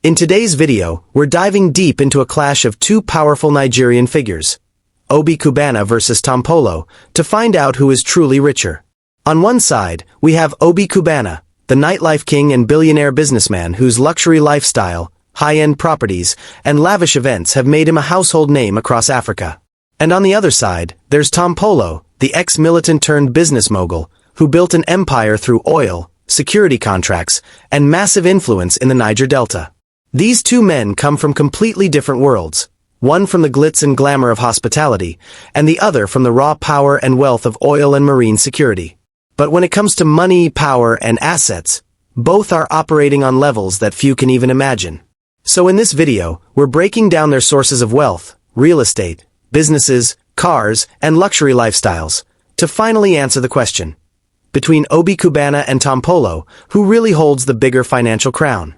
In today's video, we're diving deep into a clash of two powerful Nigerian figures, Cubanna versus Tompolo, to find out who is truly richer. On one side, we have Cubanna, the nightlife king and billionaire businessman whose luxury lifestyle, high-end properties, and lavish events have made him a household name across Africa. And on the other side, there's Tompolo, the ex-militant turned business mogul, who built an empire through oil, security contracts, and massive influence in the Niger Delta. These two men come from completely different worlds, one from the glitz and glamour of hospitality, and the other from the raw power and wealth of oil and marine security. But when it comes to money, power, and assets, both are operating on levels that few can even imagine. So in this video, we're breaking down their sources of wealth, real estate, businesses, cars, and luxury lifestyles, to finally answer the question. Between Cubanna and Tompolo, who really holds the bigger financial crown?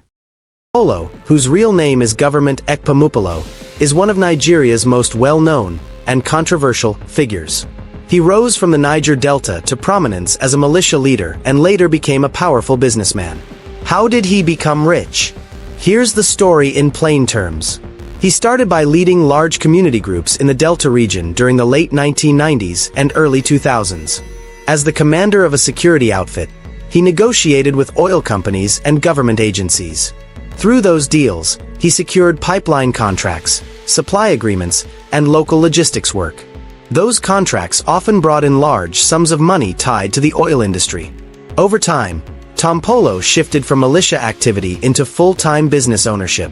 Tompolo, whose real name is Government Ekpomupolo, is one of Nigeria's most well-known and controversial figures. He rose from the Niger Delta to prominence as a militia leader and later became a powerful businessman. How did he become rich? Here's the story in plain terms. He started by leading large community groups in the Delta region during the late 1990s and early 2000s. As the commander of a security outfit, he negotiated with oil companies and government agencies. Through those deals, he secured pipeline contracts, supply agreements, and local logistics work. Those contracts often brought in large sums of money tied to the oil industry. Over time, Tompolo shifted from militia activity into full-time business ownership.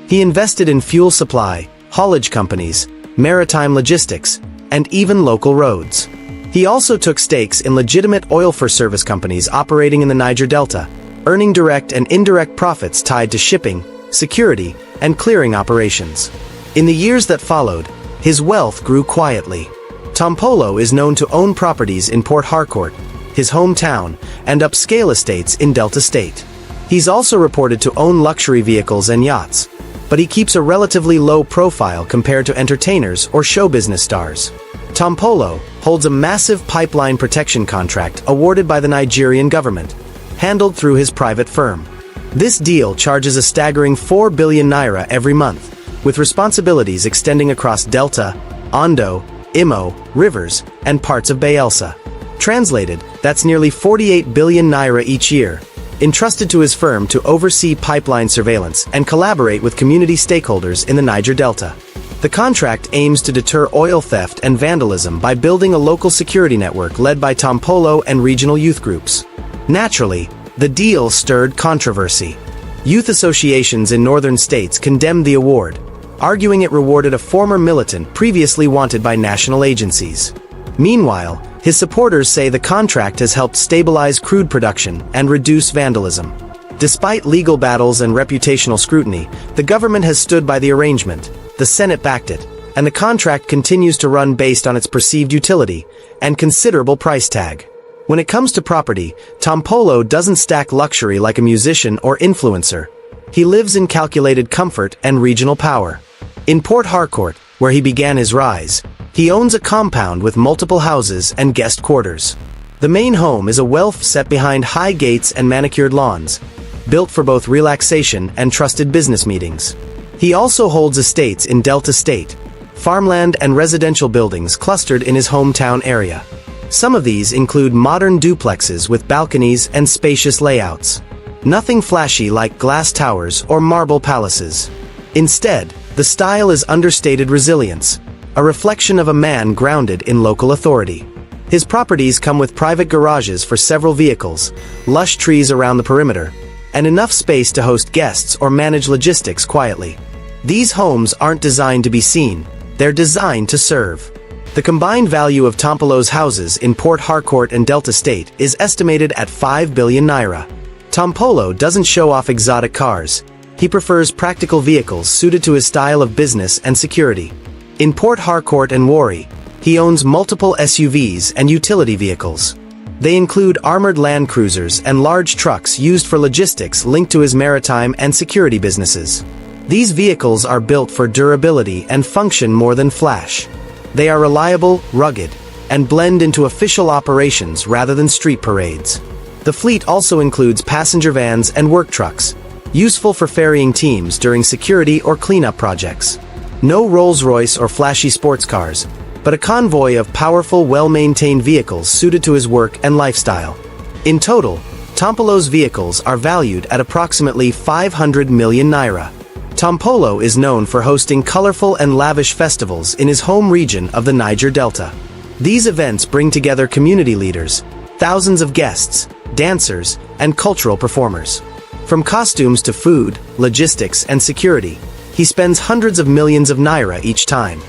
He invested in fuel supply, haulage companies, maritime logistics, and even local roads. He also took stakes in legitimate oil-for-service companies operating in the Niger Delta, earning direct and indirect profits tied to shipping, security, and clearing operations. In the years that followed, his wealth grew quietly. Tompolo is known to own properties in Port Harcourt, his hometown, and upscale estates in Delta State. He's also reported to own luxury vehicles and yachts, but he keeps a relatively low profile compared to entertainers or show business stars. Tompolo holds a massive pipeline protection contract awarded by the Nigerian government, handled through his private firm. This deal charges a staggering 4 billion naira every month, with responsibilities extending across Delta, Ondo, Imo, rivers, and parts of Bayelsa. Translated, that's nearly 48 billion naira each year, entrusted to his firm to oversee pipeline surveillance and collaborate with community stakeholders in the Niger Delta. The contract aims to deter oil theft and vandalism by building a local security network led by Tompolo and regional youth groups. Naturally, the deal stirred controversy. Youth associations in northern states condemned the award, arguing it rewarded a former militant previously wanted by national agencies. Meanwhile, his supporters say the contract has helped stabilize crude production and reduce vandalism. Despite legal battles and reputational scrutiny, the government has stood by the arrangement, the Senate backed it, and the contract continues to run based on its perceived utility and considerable price tag. When it comes to property, Tompolo doesn't stack luxury like a musician or influencer. He lives in calculated comfort and regional power. In Port Harcourt, where he began his rise, he owns a compound with multiple houses and guest quarters. The main home is a wealth set behind high gates and manicured lawns, built for both relaxation and trusted business meetings. He also holds estates in Delta State, farmland and residential buildings clustered in his hometown area. Some of these include modern duplexes with balconies and spacious layouts. Nothing flashy like glass towers or marble palaces. Instead, the style is understated resilience, a reflection of a man grounded in local authority. His properties come with private garages for several vehicles, lush trees around the perimeter, and enough space to host guests or manage logistics quietly. These homes aren't designed to be seen, they're designed to serve. The combined value of Tompolo's houses in Port Harcourt and Delta State is estimated at 5 billion naira. Tompolo doesn't show off exotic cars. He prefers practical vehicles suited to his style of business and security. In Port Harcourt and Warri, he owns multiple SUVs and utility vehicles. They include armored land cruisers and large trucks used for logistics linked to his maritime and security businesses. These vehicles are built for durability and function more than flash. They are reliable, rugged, and blend into official operations rather than street parades. The fleet also includes passenger vans and work trucks, useful for ferrying teams during security or cleanup projects. No Rolls-Royce or flashy sports cars, but a convoy of powerful, well-maintained vehicles suited to his work and lifestyle. In total, Tompolo's vehicles are valued at approximately 500 million naira. Tompolo is known for hosting colorful and lavish festivals in his home region of the Niger Delta. These events bring together community leaders, thousands of guests, dancers, and cultural performers. From costumes to food, logistics, and security, he spends hundreds of millions of naira each time.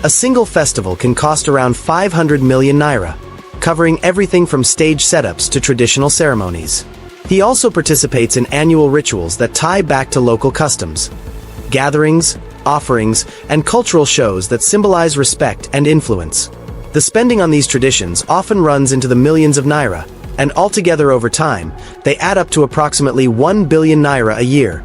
A single festival can cost around 500 million naira, covering everything from stage setups to traditional ceremonies. He also participates in annual rituals that tie back to local customs, gatherings, offerings, and cultural shows that symbolize respect and influence. The spending on these traditions often runs into the millions of naira, and altogether over time, they add up to approximately 1 billion naira a year,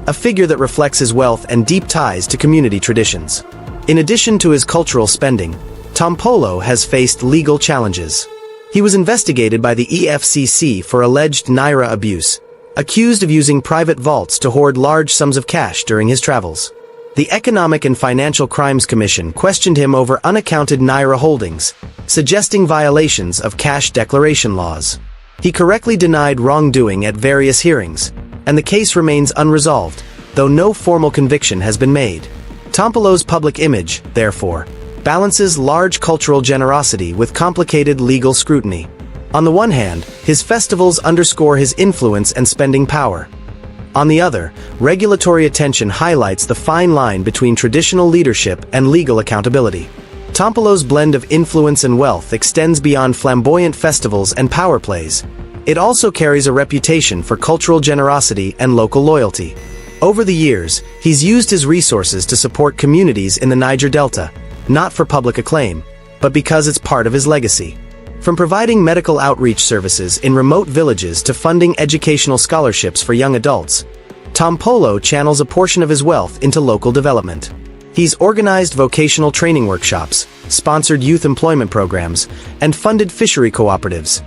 a figure that reflects his wealth and deep ties to community traditions. In addition to his cultural spending, Tompolo has faced legal challenges. He was investigated by the EFCC for alleged naira abuse, accused of using private vaults to hoard large sums of cash during his travels. The Economic and Financial Crimes Commission questioned him over unaccounted naira holdings, suggesting violations of cash declaration laws. He correctly denied wrongdoing at various hearings, and the case remains unresolved, though no formal conviction has been made. Tompolo's public image, therefore, balances large cultural generosity with complicated legal scrutiny. On the one hand, his festivals underscore his influence and spending power. On the other, regulatory attention highlights the fine line between traditional leadership and legal accountability. Tompolo's blend of influence and wealth extends beyond flamboyant festivals and power plays. It also carries a reputation for cultural generosity and local loyalty. Over the years, he's used his resources to support communities in the Niger Delta, not for public acclaim, but because it's part of his legacy. From providing medical outreach services in remote villages to funding educational scholarships for young adults, Tompolo channels a portion of his wealth into local development. He's organized vocational training workshops, sponsored youth employment programs, and funded fishery cooperatives,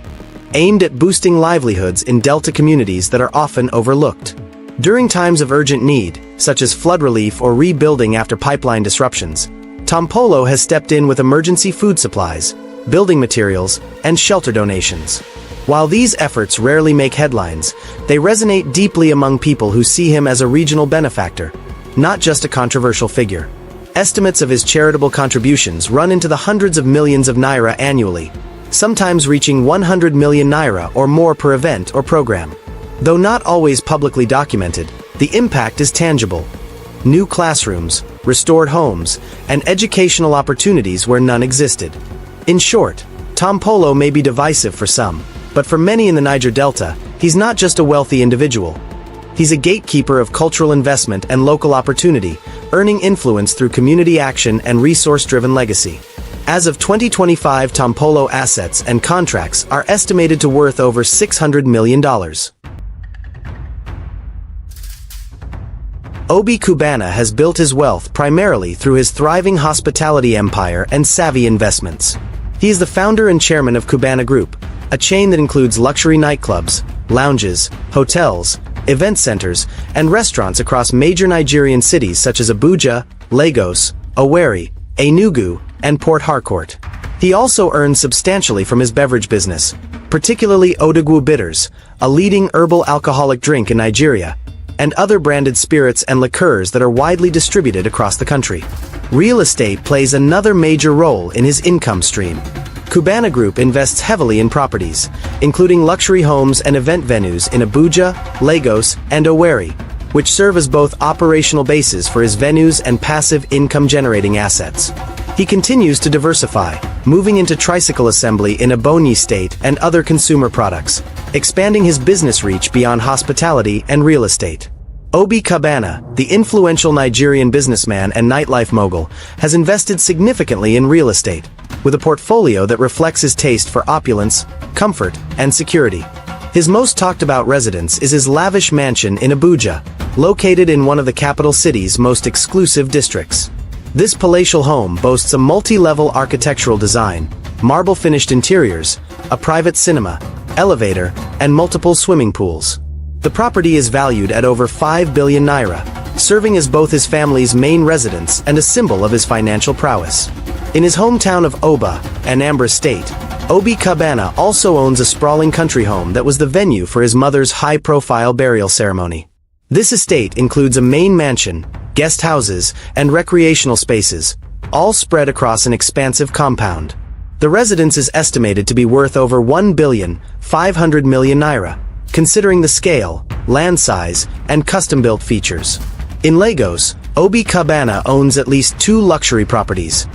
aimed at boosting livelihoods in Delta communities that are often overlooked. During times of urgent need, such as flood relief or rebuilding after pipeline disruptions, Tompolo has stepped in with emergency food supplies, building materials, and shelter donations. While these efforts rarely make headlines, they resonate deeply among people who see him as a regional benefactor, not just a controversial figure. Estimates of his charitable contributions run into the hundreds of millions of naira annually, sometimes reaching 100 million naira or more per event or program. Though not always publicly documented, the impact is tangible. New classrooms, restored homes, and educational opportunities where none existed. In short, Tompolo may be divisive for some, but for many in the Niger Delta, he's not just a wealthy individual. He's a gatekeeper of cultural investment and local opportunity, earning influence through community action and resource-driven legacy. As of 2025, Tompolo assets and contracts are estimated to worth over $600 million. Obi Cubanna has built his wealth primarily through his thriving hospitality empire and savvy investments. He is the founder and chairman of Cubanna Group, a chain that includes luxury nightclubs, lounges, hotels, event centers, and restaurants across major Nigerian cities such as Abuja, Lagos, Owerri, Enugu, and Port Harcourt. He also earns substantially from his beverage business, particularly Odogwu Bitters, a leading herbal alcoholic drink in Nigeria, and other branded spirits and liqueurs that are widely distributed across the country. Real estate plays another major role in his income stream. Cubanna Group invests heavily in properties, including luxury homes and event venues in Abuja, Lagos, and Owerri, which serve as both operational bases for his venues and passive income-generating assets. He continues to diversify, moving into tricycle assembly in Ebonyi State and other consumer products, expanding his business reach beyond hospitality and real estate. Obi Cubanna, the influential Nigerian businessman and nightlife mogul, has invested significantly in real estate, with a portfolio that reflects his taste for opulence, comfort, and security. His most talked-about residence is his lavish mansion in Abuja, located in one of the capital city's most exclusive districts. This palatial home boasts a multi-level architectural design, marble-finished interiors, a private cinema, elevator, and multiple swimming pools. The property is valued at over 5 billion naira, serving as both his family's main residence and a symbol of his financial prowess. In his hometown of Oba, Anambra State, Obi Cubanna also owns a sprawling country home that was the venue for his mother's high-profile burial ceremony. This estate includes a main mansion, guest houses, and recreational spaces, all spread across an expansive compound. The residence is estimated to be worth over 1,500 million naira, considering the scale, land size, and custom-built features. In Lagos, Obi Cubanna owns at least 2 luxury properties,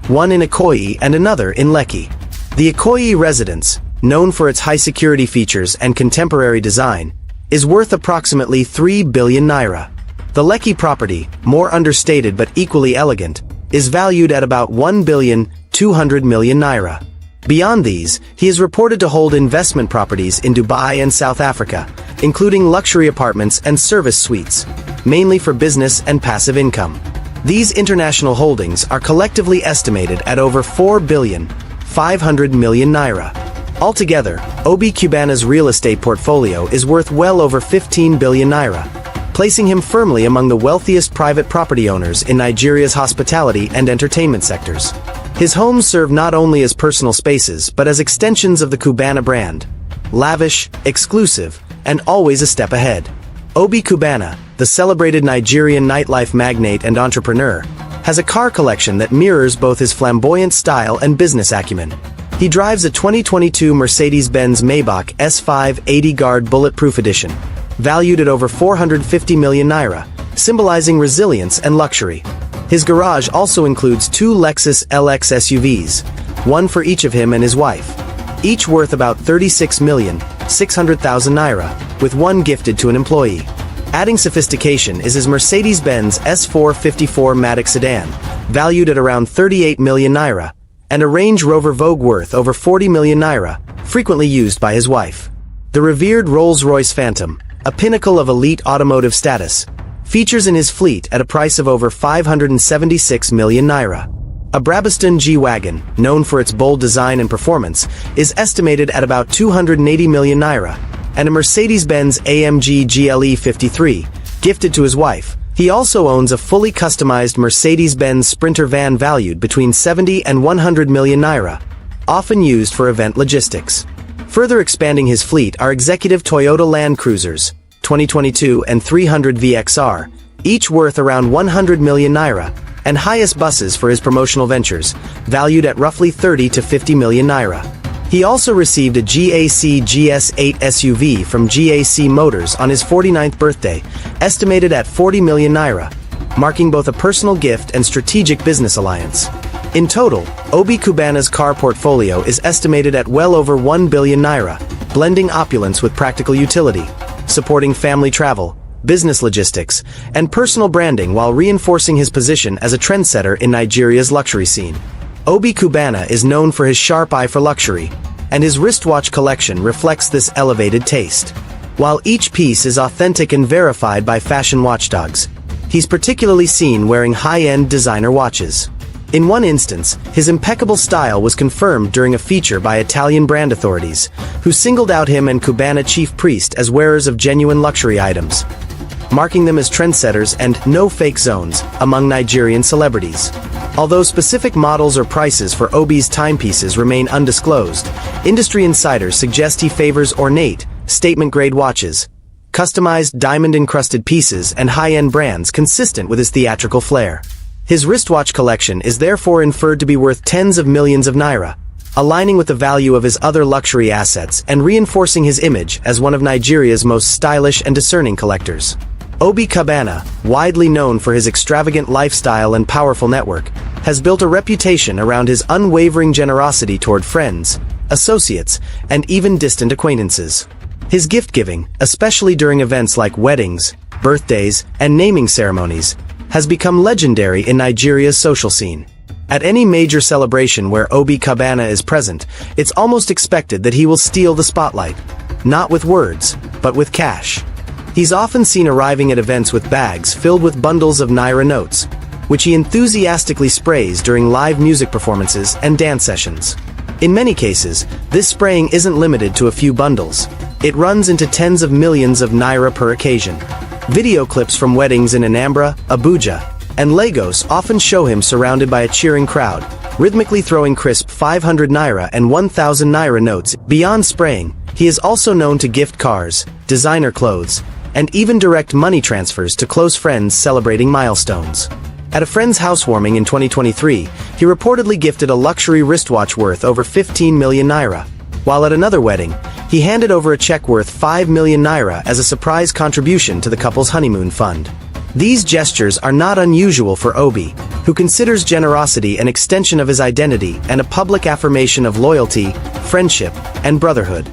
one in Ikoyi and another in Lekki. The Ikoyi residence, known for its high-security features and contemporary design, is worth approximately 3 billion naira. The Lekki property, more understated but equally elegant, is valued at about 1,200 million naira. Beyond these, he is reported to hold investment properties in Dubai and South Africa, including luxury apartments and service suites, mainly for business and passive income. These international holdings are collectively estimated at over 4,500 million naira. Altogether, Obi Cubanna's real estate portfolio is worth well over 15 billion naira, placing him firmly among the wealthiest private property owners in Nigeria's hospitality and entertainment sectors. His homes serve not only as personal spaces but as extensions of the Cubanna brand, lavish, exclusive, and always a step ahead. Obi Cubanna, the celebrated Nigerian nightlife magnate and entrepreneur, has a car collection that mirrors both his flamboyant style and business acumen. He drives a 2022 Mercedes-Benz Maybach S5 80 Guard Bulletproof Edition, valued at over 450 million naira, symbolizing resilience and luxury. His garage also includes 2 Lexus LX SUVs, one for each of him and his wife, each worth about 36,600,000 naira, with one gifted to an employee. Adding sophistication is his Mercedes-Benz S454 Matic sedan, valued at around 38 million naira, and a Range Rover Vogue worth over 40 million naira, frequently used by his wife. The revered Rolls-Royce Phantom, a pinnacle of elite automotive status, features in his fleet at a price of over 576 million naira. A Brabuston G-Wagon, known for its bold design and performance, is estimated at about 280 million naira, and a Mercedes-Benz AMG GLE 53, gifted to his wife. He also owns a fully customized Mercedes-Benz Sprinter van valued between 70 and 100 million naira, often used for event logistics. Further expanding his fleet are executive Toyota Land Cruisers, 2022 and 300 VXR, each worth around 100 million naira, and highest buses for his promotional ventures, valued at roughly 30 to 50 million naira. He also received a GAC GS8 SUV from GAC Motors on his 49th birthday, estimated at 40 million naira, marking both a personal gift and strategic business alliance. In total, Obi Cubanna's car portfolio is estimated at well over 1 billion naira, blending opulence with practical utility, supporting family travel, business logistics, and personal branding while reinforcing his position as a trendsetter in Nigeria's luxury scene. Obi Cubanna is known for his sharp eye for luxury, and his wristwatch collection reflects this elevated taste. While each piece is authentic and verified by fashion watchdogs, he's particularly seen wearing high-end designer watches. In one instance, his impeccable style was confirmed during a feature by Italian brand authorities, who singled out him and Cubanna chief priest as wearers of genuine luxury items, marking them as trendsetters and no-fake zones among Nigerian celebrities. Although specific models or prices for Obi's timepieces remain undisclosed, industry insiders suggest he favors ornate, statement-grade watches, customized diamond-encrusted pieces, and high-end brands consistent with his theatrical flair. His wristwatch collection is therefore inferred to be worth tens of millions of naira, aligning with the value of his other luxury assets and reinforcing his image as one of Nigeria's most stylish and discerning collectors. Obi Cubanna, widely known for his extravagant lifestyle and powerful network, has built a reputation around his unwavering generosity toward friends, associates, and even distant acquaintances. His gift-giving, especially during events like weddings, birthdays, and naming ceremonies, has become legendary in Nigeria's social scene. At any major celebration where Obi Cubanna is present, it's almost expected that he will steal the spotlight, not with words, but with cash. He's often seen arriving at events with bags filled with bundles of naira notes, which he enthusiastically sprays during live music performances and dance sessions. In many cases, this spraying isn't limited to a few bundles. It runs into tens of millions of naira per occasion. Video clips from weddings in Anambra, Abuja, and Lagos often show him surrounded by a cheering crowd, rhythmically throwing crisp 500 naira and 1,000 naira notes. Beyond spraying, he is also known to gift cars, designer clothes, and even direct money transfers to close friends celebrating milestones. At a friend's housewarming in 2023, he reportedly gifted a luxury wristwatch worth over 15 million naira, while at another wedding, he handed over a check worth 5 million naira as a surprise contribution to the couple's honeymoon fund. These gestures are not unusual for Obi, who considers generosity an extension of his identity and a public affirmation of loyalty, friendship, and brotherhood.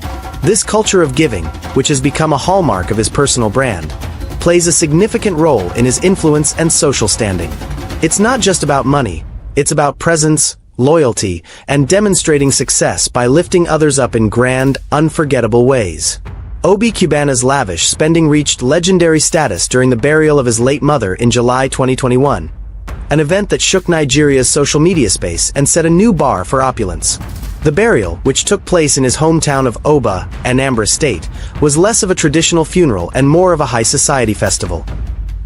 This culture of giving, which has become a hallmark of his personal brand, plays a significant role in his influence and social standing. It's not just about money, it's about presence, loyalty, and demonstrating success by lifting others up in grand, unforgettable ways. Obi Cubanna's lavish spending reached legendary status during the burial of his late mother in July 2021, an event that shook Nigeria's social media space and set a new bar for opulence. The burial, which took place in his hometown of Oba, Anambra State, was less of a traditional funeral and more of a high society festival,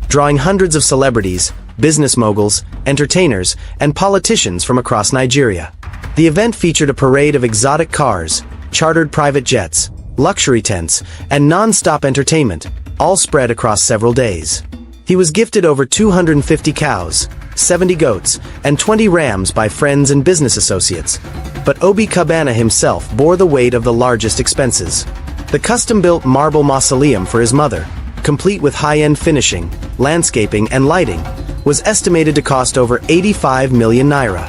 drawing hundreds of celebrities, business moguls, entertainers, and politicians from across Nigeria. The event featured a parade of exotic cars, chartered private jets, luxury tents, and non-stop entertainment, all spread across several days. He was gifted over 250 cows, 70 goats, and 20 rams by friends and business associates. But Obi Cubanna himself bore the weight of the largest expenses. The custom-built marble mausoleum for his mother, complete with high-end finishing, landscaping, and lighting, was estimated to cost over 85 million naira.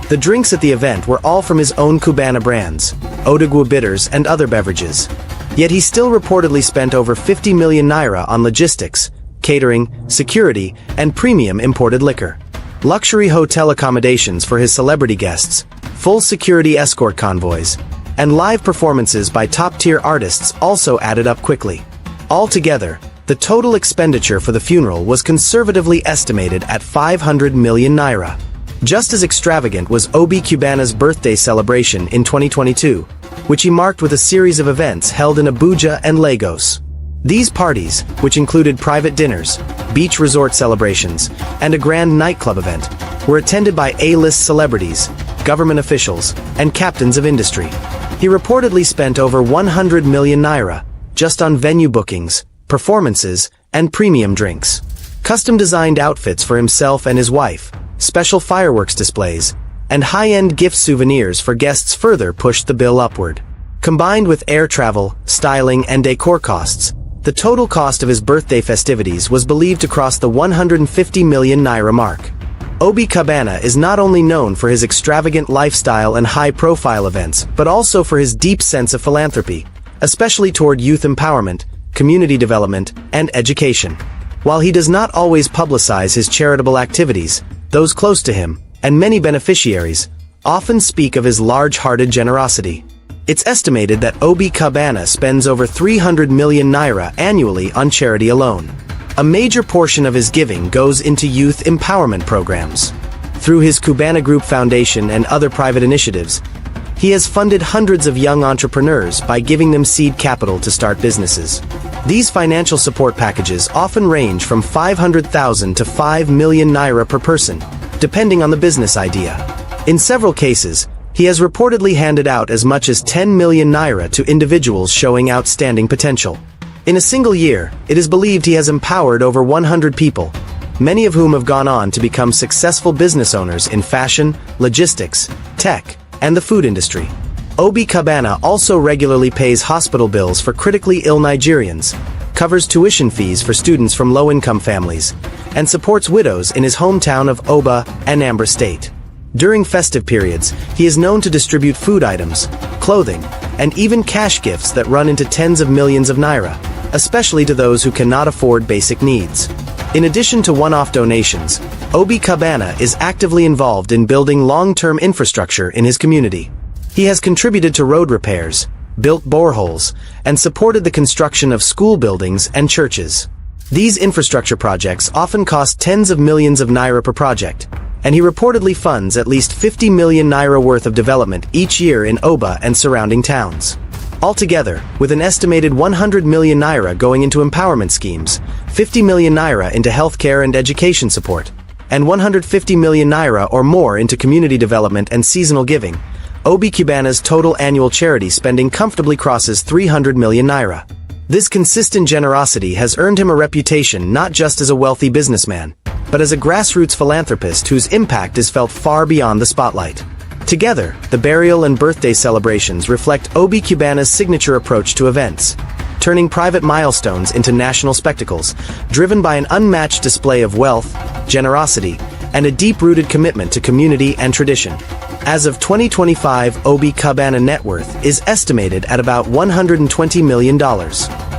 The drinks at the event were all from his own Cubanna brands, Odogwu bitters and other beverages. Yet he still reportedly spent over 50 million naira on logistics, catering, security, and premium imported liquor. Luxury hotel accommodations for his celebrity guests, full security escort convoys, and live performances by top-tier artists also added up quickly. Altogether, the total expenditure for the funeral was conservatively estimated at 500 million naira. Just as extravagant was Obi Cubanna's birthday celebration in 2022, which he marked with a series of events held in Abuja and Lagos. These parties, which included private dinners, beach resort celebrations, and a grand nightclub event, were attended by A-list celebrities, government officials, and captains of industry. He reportedly spent over 100 million naira just on venue bookings, performances, and premium drinks. Custom-designed outfits for himself and his wife, special fireworks displays, and high-end gift souvenirs for guests further pushed the bill upward. Combined with air travel, styling, and decor costs, the total cost of his birthday festivities was believed to cross the 150 million naira mark. Obi Cubanna is not only known for his extravagant lifestyle and high-profile events, but also for his deep sense of philanthropy, especially toward youth empowerment, community development, and education. While he does not always publicize his charitable activities, those close to him, and many beneficiaries, often speak of his large-hearted generosity. It's estimated that Obi Cubanna spends over 300 million naira annually on charity alone. A major portion of his giving goes into youth empowerment programs. Through his Cubanna Group Foundation and other private initiatives, he has funded hundreds of young entrepreneurs by giving them seed capital to start businesses. These financial support packages often range from 500,000 to 5 million naira per person, depending on the business idea. In several cases, he has reportedly handed out as much as 10 million naira to individuals showing outstanding potential. In a single year, it is believed he has empowered over 100 people, many of whom have gone on to become successful business owners in fashion, logistics, tech, and the food industry. Obi Cubanna also regularly pays hospital bills for critically ill Nigerians, covers tuition fees for students from low-income families, and supports widows in his hometown of Oba, Anambra State. During festive periods, he is known to distribute food items, clothing, and even cash gifts that run into tens of millions of naira, especially to those who cannot afford basic needs. In addition to one-off donations, Obi Cubanna is actively involved in building long-term infrastructure in his community. He has contributed to road repairs, built boreholes, and supported the construction of school buildings and churches. These infrastructure projects often cost tens of millions of naira per project, and he reportedly funds at least 50 million naira worth of development each year in Oba and surrounding towns. Altogether, with an estimated 100 million naira going into empowerment schemes, 50 million naira into healthcare and education support, and 150 million naira or more into community development and seasonal giving, OB Cubana's total annual charity spending comfortably crosses 300 million naira. This consistent generosity has earned him a reputation not just as a wealthy businessman, but as a grassroots philanthropist whose impact is felt far beyond the spotlight. Together, the burial and birthday celebrations reflect OB Cubana's signature approach to events, turning private milestones into national spectacles, driven by an unmatched display of wealth, generosity, and a deep-rooted commitment to community and tradition. As of 2025, OB Cubana net worth is estimated at about $120 million.